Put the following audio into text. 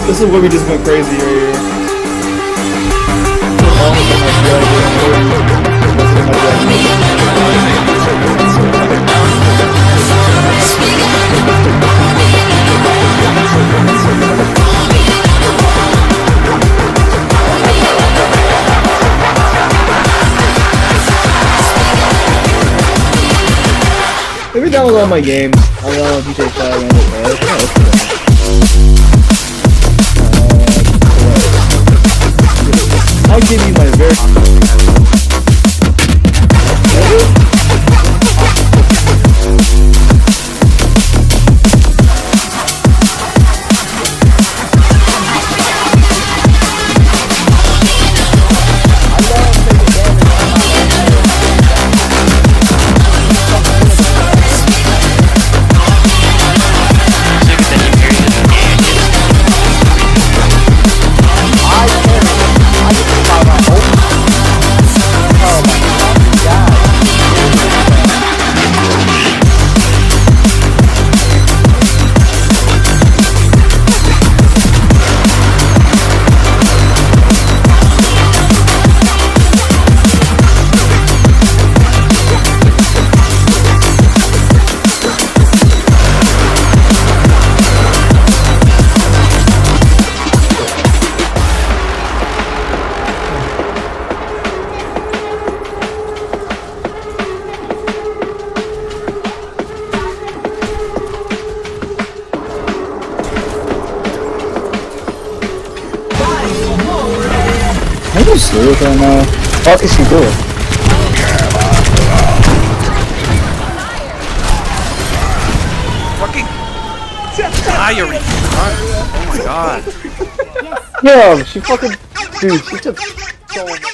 This is where we just went crazy right here. Maybe download all my games. I'll download GTA 5 and I'll give you my very... I'm just sleep right now. What is he doing? Fucking diary. Oh my god. Yo, she fucking... Dude, she took so much.